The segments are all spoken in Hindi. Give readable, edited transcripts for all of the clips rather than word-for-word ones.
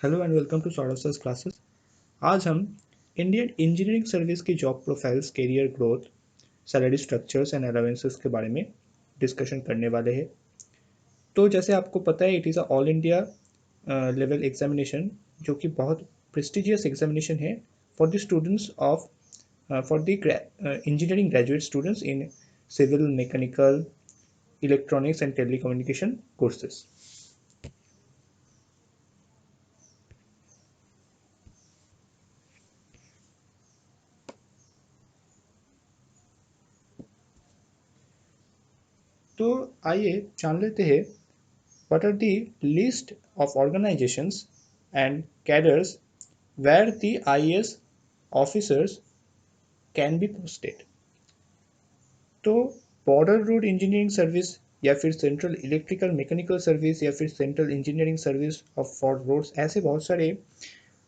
Hello and welcome to sources classes. आज हम इंडियन इंजीनियरिंग सर्विस की job profiles, career growth, salary structures and allowances के बारे में डिस्कशन करने वाले हैं। तो जैसे आपको पता है, it is a all India level examination, जो कि बहुत प्रेस्टिजियस एग्जामिनेशन है for the students of for the engineering graduate students in civil, mechanical, electronics and telecommunication courses. तो आइए जान लेते हैं what are the list of organizations and cadres where the IAS officers can be posted। तो बॉर्डर रोड इंजीनियरिंग सर्विस, या फिर सेंट्रल इलेक्ट्रिकल मैकेनिकल सर्विस, या फिर central engineering service of for roads, ऐसे बहुत सारे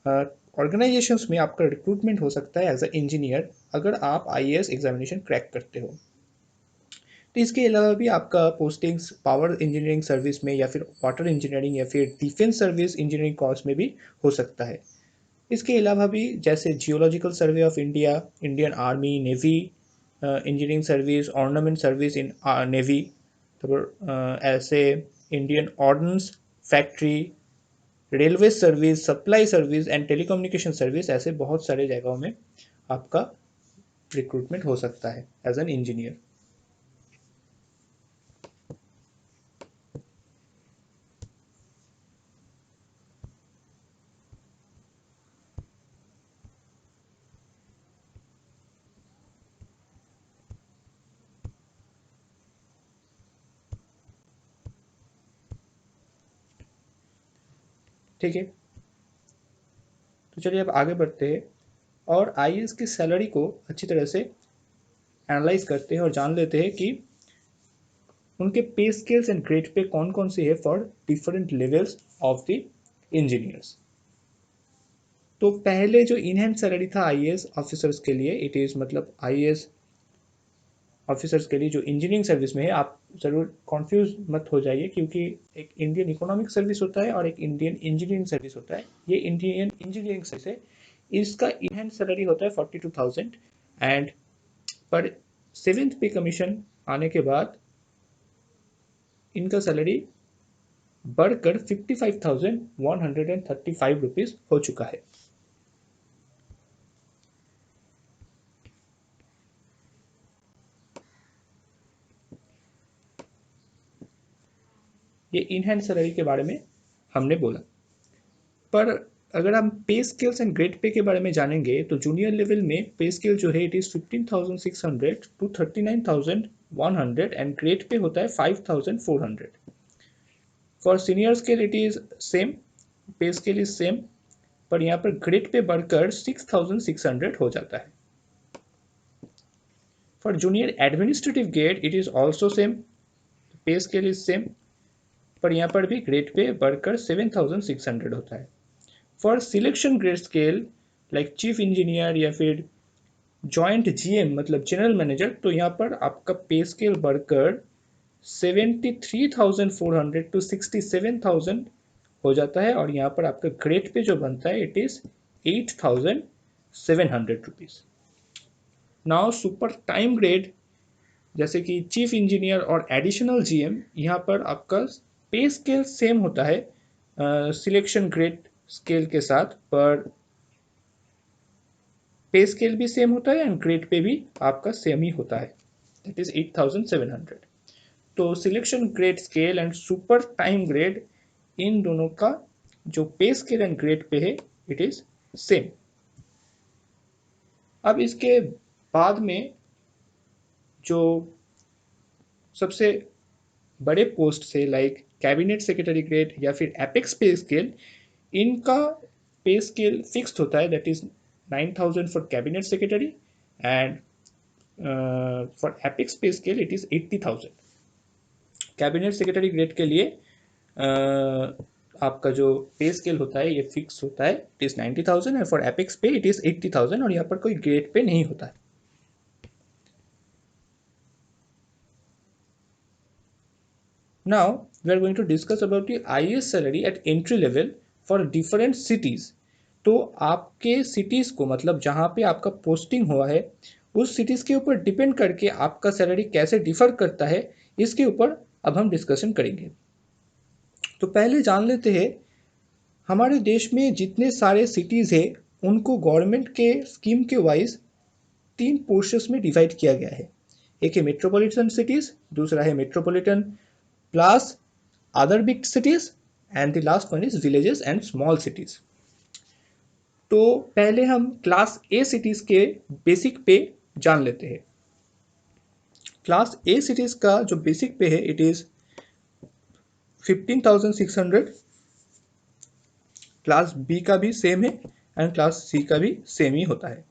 ऑर्गेनाइजेशंस में आपका रिक्रूटमेंट हो सकता है एज अ इंजीनियर, अगर आप आईएएस एग्जामिनेशन क्रैक करते हो। तो इसके अलावा भी आपका पोस्टिंग्स पावर इंजीनियरिंग सर्विस में, या फिर वाटर इंजीनियरिंग, या फिर डिफेंस सर्विस इंजीनियरिंग कोर्स में भी हो सकता है। इसके अलावा भी जैसे geological survey of India, Indian army, navy engineering service, ornament service in navy, तो ऐसे Indian ordnance factory, railway service, supply service and telecommunication service, ऐसे बहुत सारे जगहों में आपका रिक्रूटमेंट हो सकता है एज एन इंजीनियर। ठीक है, तो चलिए अब आगे बढ़ते हैं और आईएएस की सैलरी को अच्छी तरह से एनालाइज करते हैं और जान लेते हैं कि उनके पे स्केल्स एंड ग्रेड पे कौन कौन से है for different levels of the engineers. तो पहले जो इनहैंड सैलरी था आईएएस ऑफिसर्स के लिए, इट इज़ मतलब आईएएस ऑफिसर्स के लिए जो इंजीनियरिंग सर्विस में है, आप ज़रूर कॉन्फ्यूज मत हो जाइए, क्योंकि एक इंडियन इकोनॉमिक सर्विस होता है और एक इंडियन इंजीनियरिंग सर्विस होता है। ये इंडियन इंजीनियरिंग सर्विस है, इसका इनहैंड सैलरी होता है 42,000, एंड पर सेवेंथ पे कमीशन आने के बाद इनका सैलरी बढ़कर 55,135 रुपीज़ हो चुका है। ये इन हैंड सैलरी के बारे में हमने बोला। पर अगर हम पे स्केल्स एंड ग्रेड पे के बारे में जानेंगे, तो जूनियर लेवल में पे स्केल जो है it is 15,600 to 39,100, and grade pay होता है 5,400। For senior scale it is same, pay scale is same, पर यहाँ पर ग्रेड पे बढ़कर 6,600 हो जाता है। For junior administrative grade it is also same, pay scale is same, पर यहाँ पर भी ग्रेड पे बढ़कर 7,600 होता है। For selection grade scale like chief engineer या फिर जॉइंट जीएम मतलब जनरल मैनेजर, तो यहाँ पर आपका पे स्केल बढ़कर 73,400 टू 67,000 हो जाता है, और यहाँ पर आपका ग्रेड पे जो बनता है it is 8,700 rupees. Now super time grade जैसे कि चीफ इंजीनियर और एडिशनल जीएम, यहाँ पर आपका पे स्केल सेम होता है सिलेक्शन ग्रेड स्केल के साथ, पर पे स्केल भी सेम होता है एंड ग्रेड पे भी आपका सेम ही होता है, दैट इज 8,700। तो selection grade scale and super time grade, इन दोनों का जो पे स्केल एंड ग्रेड पे है इट इज सेम। अब इसके बाद में जो सबसे बड़े पोस्ट से लाइक कैबिनेट सेक्रेटरी ग्रेड या फिर एपेक्स पे स्केल, इनका पे स्केल फिक्स्ड होता है, that is 9,000 for cabinet secretary, and for apex पे scale it is 80,000। Cabinet secretary grade के लिए आपका जो पे स्केल होता है ये फिक्स होता है, it is 90,000, and for apex पे इट इज 80,000, और यहाँ पर कोई ग्रेड पे नहीं होता है। Now we are going to discuss about the IAS salary at entry level for different cities. तो आपके सिटीज़ को मतलब जहाँ पे आपका पोस्टिंग हुआ है उस सिटीज़ के ऊपर डिपेंड करके आपका सैलरी कैसे डिफ़र करता है, इसके ऊपर अब हम डिस्कशन करेंगे। तो पहले जान लेते हैं हमारे देश में जितने सारे सिटीज़ हैं उनको गवर्नमेंट के स्कीम के वाइज 3 पोर्शंस में डिवाइड किया गया है। एक है मेट्रोपॉलिटन सिटीज़, दूसरा है metropolitan plus other big cities and the last one is villages and small cities. तो पहले हम क्लास ए सिटीज़ के बेसिक पे जान लेते हैं। क्लास ए सिटीज़ का जो बेसिक पे है इट इज़ 15,600। क्लास बी का भी सेम है एंड क्लास सी का भी सेम ही होता है।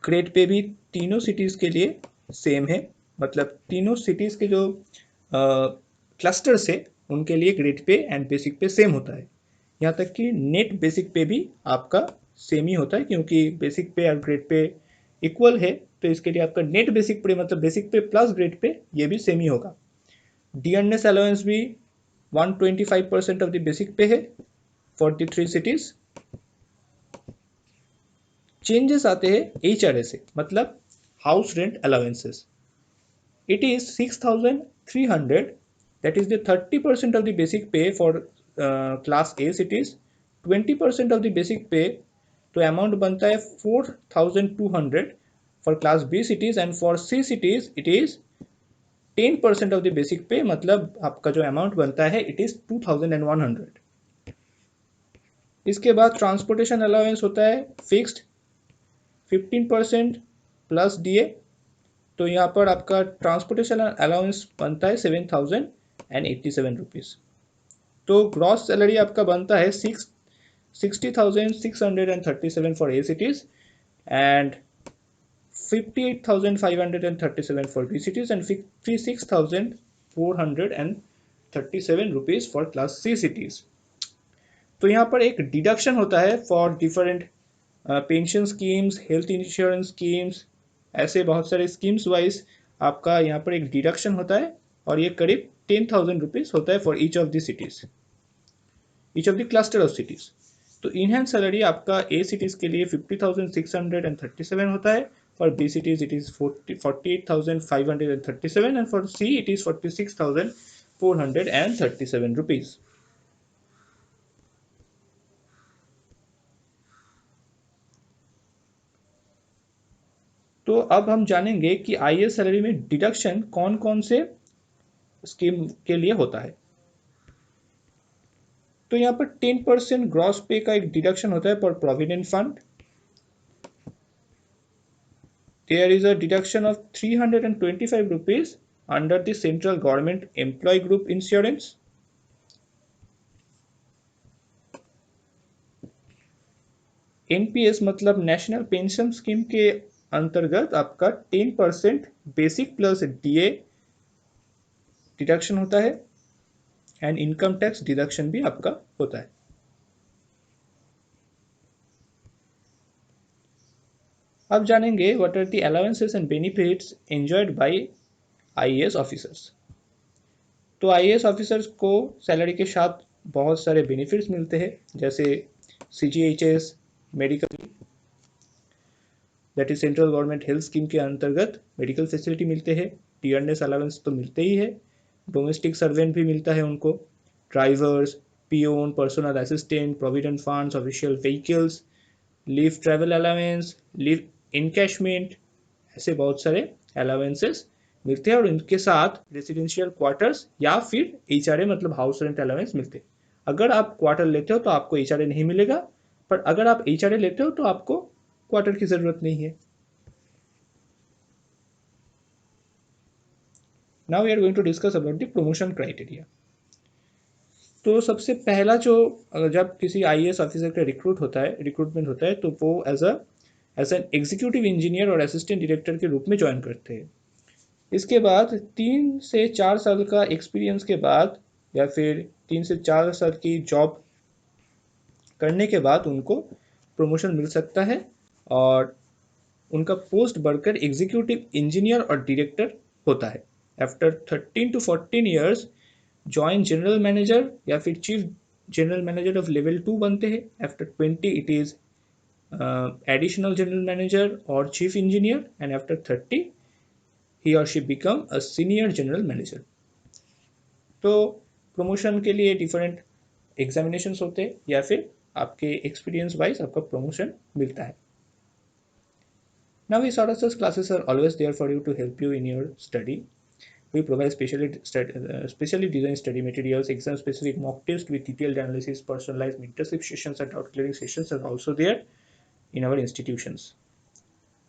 ग्रेड पे भी तीनों सिटीज़ के लिए सेम है, मतलब तीनों सिटीज़ के जो क्लस्टर्स है उनके लिए ग्रेड पे एंड बेसिक पे सेम होता है। यहाँ तक कि नेट बेसिक पे भी आपका सेम ही होता है, क्योंकि बेसिक पे और ग्रेड पे इक्वल है, तो इसके लिए आपका नेट बेसिक पे मतलब बेसिक पे प्लस ग्रेड पे ये भी सेम ही होगा। डियरनेस अलाउंस भी 125% ऑफ द बेसिक पे है फॉर द 3 सिटीज़। चेंजेस आते हैं HRA से, मतलब house rent allowances. It is 6,300, that is the 30% of the basic pay for class A cities, 20% of the basic pay, तो अमाउंट बनता है 4,200 for class B cities and for C cities it is 10% of the basic pay, मतलब आपका जो अमाउंट बनता है इट इज 2,100। इसके बाद ट्रांसपोर्टेशन अलाउंस होता है फिक्स्ड 15% प्लस DA, तो यहाँ पर आपका ट्रांसपोर्टेशन अलाउंस बनता है 7,087 रुपीज़। तो ग्रॉस सैलरी आपका बनता है 60,637 for A cities and 58,537 for B cities and 56,437 rupees for class C cities. तो यहाँ पर एक डिडक्शन होता है for different pension schemes, health insurance schemes, ऐसे बहुत सारे स्कीम्स वाइज आपका यहाँ पर एक डिडक्शन होता है और ये करीब 10,000 रुपीज़ होता है for each of the cities, each of the cluster of cities. तो इनहैंस सैलरी आपका ए सिटीज़ के लिए 50,637 होता है, for B cities it is 48,537 and for C it is 46,437 rupees. तो अब हम जानेंगे कि IAS सैलरी में डिडक्शन कौन कौन से स्कीम के लिए होता है। तो यहाँ पर 10% ग्रॉस पे का एक डिडक्शन होता है for provident fund. There is a deduction of 325 rupees under the central government employ group insurance. NPS मतलब नेशनल पेंशन स्कीम के अंतर्गत आपका 10% बेसिक प्लस DA डिडक्शन होता है एंड इनकम टैक्स डिडक्शन भी आपका होता है। अब जानेंगे what are the allowances and benefits enjoyed by IAS officers. तो IAS ऑफिसर्स को सैलरी के साथ बहुत सारे बेनिफिट्स मिलते हैं, जैसे CGHS medical, that is central government health scheme के अंतर्गत मेडिकल फैसिलिटी मिलते हैं। डियरनेस अलाउंस तो मिलते ही है, डोमेस्टिक सर्वेंट भी मिलता है उनको, drivers, peon, personal assistant, provident funds, official vehicles, leave travel allowance, leave encashment, ऐसे बहुत सारे अलाउंसेस मिलते हैं और इनके साथ रेसिडेंशियल क्वार्टर्स या फिर HRA मतलब हाउस रेंट अलाउंस मिलते हैं। अगर आप क्वार्टर लेते हो तो आपको HRA नहीं मिलेगा, पर अगर आप HRA लेते हो तो आपको क्वार्टर की ज़रूरत नहीं है। Now we are going to discuss about the promotion criteria. तो सबसे पहला जो जब किसी IAS ऑफिसर का रिक्रूटमेंट होता है तो वो एज एन एग्जीक्यूटिव इंजीनियर और असिस्टेंट डायरेक्टर के रूप में ज्वाइन करते हैं। इसके बाद 3 से 4 साल का एक्सपीरियंस के बाद या फिर 3 से 4 साल की जॉब करने के बाद उनको प्रमोशन मिल सकता है और उनका पोस्ट बढ़कर एग्जीक्यूटिव इंजीनियर और डायरेक्टर होता है। After 13 to 14 years join general manager या फिर chief general manager of level 2 बनते हैं. After 20 it is additional general manager और चीफ इंजीनियर, एंड आफ्टर 30 ही और she become a senior general manager. तो प्रमोशन के लिए डिफरेंट एग्जामिनेशंस होते हैं या फिर आपके एक्सपीरियंस वाइज आपका प्रमोशन मिलता है. Now, we Sodexo's classes are always there for you to help you in your study. We provide specially designed study materials, exam-specific mock tests with detailed analysis, personalized mentorship sessions, and doubt-clearing sessions are also there in our institutions.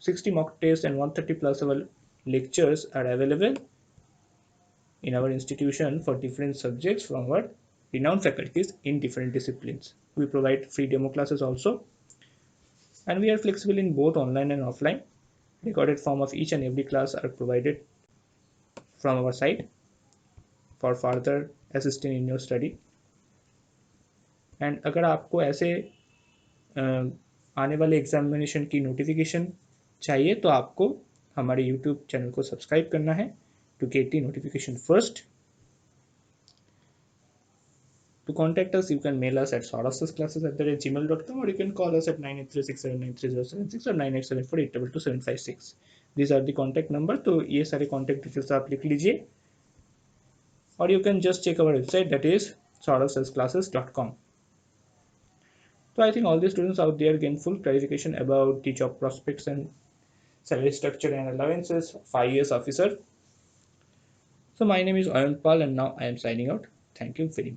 60 mock tests and 130 plus our lectures are available in our institution for different subjects from our renowned faculties in different disciplines. We provide free demo classes also, and we are flexible in both online and offline. Recorded form of each and every class are provided from our side for further assisting in your study. And अगर आपको ऐसे आने वाले एग्जामिनेशन की नोटिफिकेशन चाहिए तो आपको हमारे यूट्यूब चैनल को सब्सक्राइब करना है to get the notification first. To contact us, you can mail us at sodexclasses@gmail.com, or you can call us at 9836793076 or 9874822756. These are the contact number. तो ये सारे contact details आप लिख लीजिए, or you can just check our website, that is sodexclasses.com. So I think all the students out there gain full clarification about the job prospects and salary structure and allowances of IAS officer. So my name is Ayant Pal, and now I am signing out. Thank you very much.